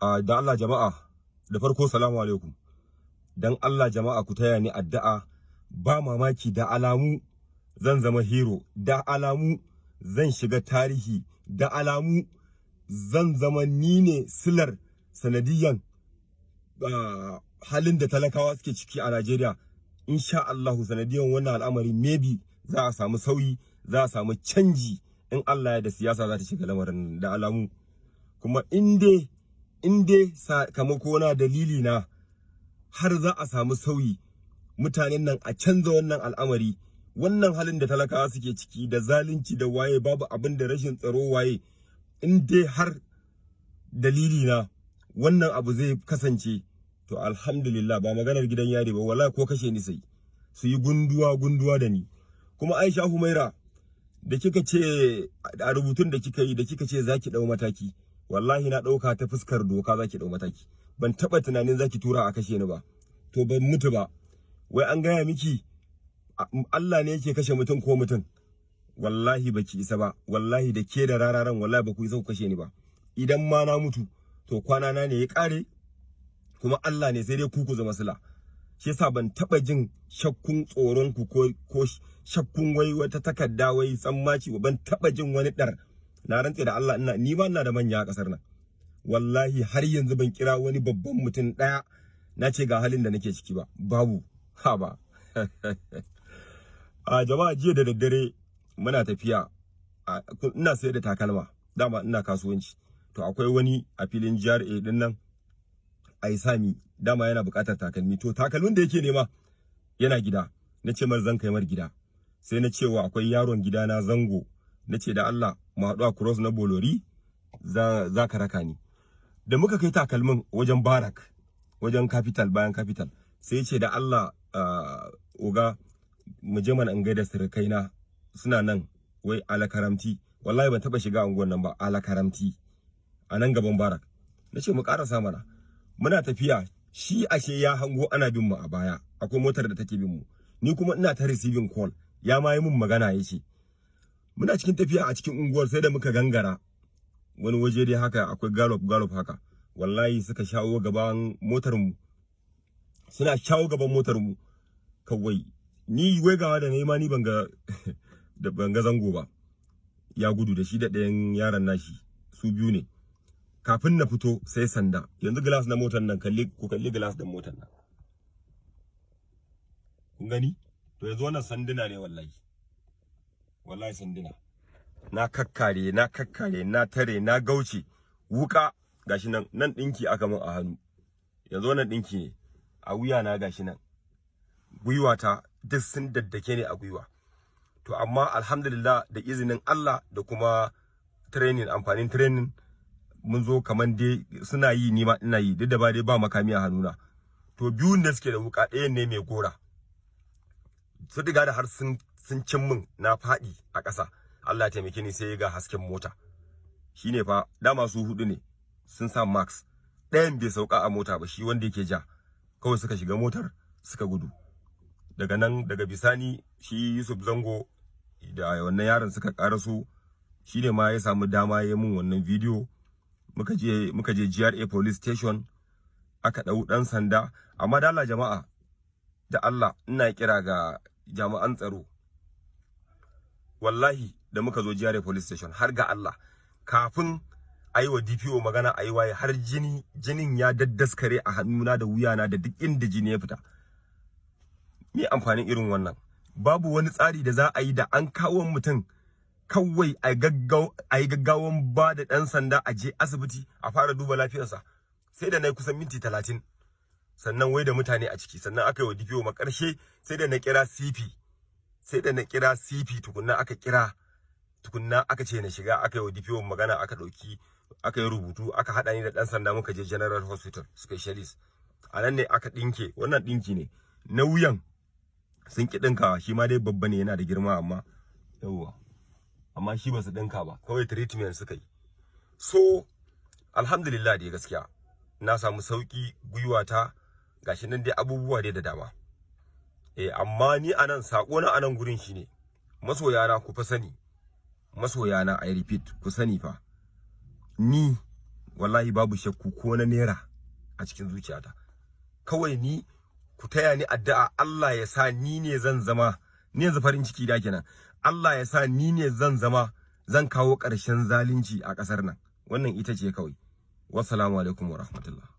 Da Allah jama'a, da farko salamu alaikum. Dan Allah jama'a ku taya ni addu'a, ba mamaki da alamu zan zama hero, da alamu zan shiga tarihi, da alamu zan zama ni ne silar sanadiyan halin da talakawa suke ciki a Najeriya. Insha Allahu sanadiyan wannan al'amari maybe za a samu sauyi, za a samu canji in Allah ya da siyasa za ta shiga lamarin da alamu. Kuma in dai sakamako na dalili na har za a samu sauyi, mutanen nan a canza wannan al'amari, wannan halin da talakawa suke ciki da zalunci da waye, babu abin da rashin tsaro waye, in dai har dalili na wannan abu zai kasance, to alhamdulillah ba maganar gidan yari ba, wallahi ko kashe ni sai su yi gunduwa da ni. Kuma Aisha Humaira, da kika ce a rubutun da kika yi, da kika ce zaki dau mataki, wallahi na dauka ta fuskar doka zaki dau mataki. Ban taba tunanin zaki tura a kashe ni ba, to ban mutu ba. Wai an gaya miki Allah ne yake kashe mutum ko mutum? Wallahi baki isa ba, wallahi da ke da rararan wallahi ba ku isa ku kashe ni ba. Idan ma na mutu to kwana na ne ya kare, kuma Allah ne sai dai ku zama sila. Shi yasa ban taba jin shakkun tsoron ku ko shakkun wai wata takarda wai tsammaci, ban taba jin wani dar. Na rantse da Allah ni ba ina da manya a kasar nan. Wallahi har yanzu ban kira wani babban mutum daya na ce ga halin da nake ciki ba, babu. Ha ba. A jama'a, jiya da daddare muna tafiya, ina sayar da takalma, dama ina kasuwanci. To akwai wani a filin GRA din nan, Aisami, dama yana buƙatar takalmi. To takalmin da yake nema yana gida. Na ce mar zan kai mar gida. Sai na cewa akwai yaron gida na Zango, na ce da Allah mu haɗu a cross na Bolori, za ka raka ni. Da muka kai takalmin wajen Barak, wajen Capital, bayan Capital, sai ya ce da Allah oga mu je mana in gaida surukaina suna nan, wai Alakaramti. Wallahi ban taba shiga unguwar nan ba, Alakaramti a nan gaban Barak. Na ce mu karasa mana. Muna tafiya, shi ashe ya hango ana bin mu a baya, akwai motar da take bin mu, ni kuma ina ta receiving call, ya ma yi mun magana yace. Muna cikin tafiya a cikin unguwar, sai da muka gangara wani waje dai haka, akwai gallop haka. Wallahi suka shawo gaban motar mu, suna shawo gaban motar mu kawai. Ni wegawa da nayi ma ni ban ga Zango ba, ya gudu da shi da ɗayan yaron nashi, su biyu ne. Kafin na fito sai sanda. Yanzu glass na motar nan, ku kalli glass din motar nan, kun gani? To yanzu wannan sanduna ne, wallahi sanduna. Na kakkare na tare na gauce. Wuka gashi nan dinki aka min a hannu. Yanzu wannan dinki ne a wuya na, gashi nan gwiwata duk sun daddake ne a gwiwa. To amma alhamdulillah da izinin Allah da kuma amfanin training, mun zo kaman dai suna yi, ni ma ina yi, duk da ba dai ba makami a hannuna. To biyun da suke da wuka, ɗayan ne mai gora, su diga da har sun cin min, na faɗi a ƙasa. Allah ya taimake ni sai ga hasken mota. Shine fa dama su hudu ne, sun sa max. Ɗayan bai sauka a mota ba, shi wanda yake ja, kawai suka shiga motar suka gudu. Daga bisani shi Yusuf Zango da wannan yaron suka karaso, shine ma ya samu dama ya mun wannan bidiyo. Muka je GRA police station, aka dau dan sanda. Amma da Allah jama'a, da Allah ina kira ga jami'an tsaro, wallahi da muka zo GRA police station, har ga Allah, kafin ayi wa DPO magana ayi waye, har jinin ya daddaskare a hannuna da wuyana da duk inda jini ya fita. Me amfanin irin wannan? Babu wani tsari da za a yi da an kawo mutum kawai a yi gaggawan ba da ɗan sanda a je asibiti a fara duba lafiyarsa. Sai da na yi kusan minti 30 sannan wai da mutane a ciki, sannan aka yi wa DPO makarshe, sai da na kira CP tukunna aka ce na shiga, aka yi wa DPO magana, aka yi rubutu, aka haɗa ni da ɗan sanda, muka je General Hospital Specialist. A nan ne aka ɗinke, wannan ɗinki ne na wuyan, sun ki ɗinkawa, shi ma dai babba ne, yana da girma, amma shi ba su ɗinka ba, kawai treatment suka yi. So alhamdulillah dai gaskiya na samu sauki, gwiwata gashi nan dai, abubuwa dai da dama. Amma ni anan sako na anan gurin shine, masoyana ku fa sani, masoyana I repeat, ku sani fa, ni wallahi babu shakku ko na naira a cikin zuciyata. Kawai ni ku taya ni addu'a Allah ya sa ni ne zan zama, ni yanzu farin ciki da kenan, Allah ya sa ni ne zan kawo ƙarshen zalunci a ƙasar nan. Wannan ita ce kawai. Wassalamu alaikum wa rahmatullah.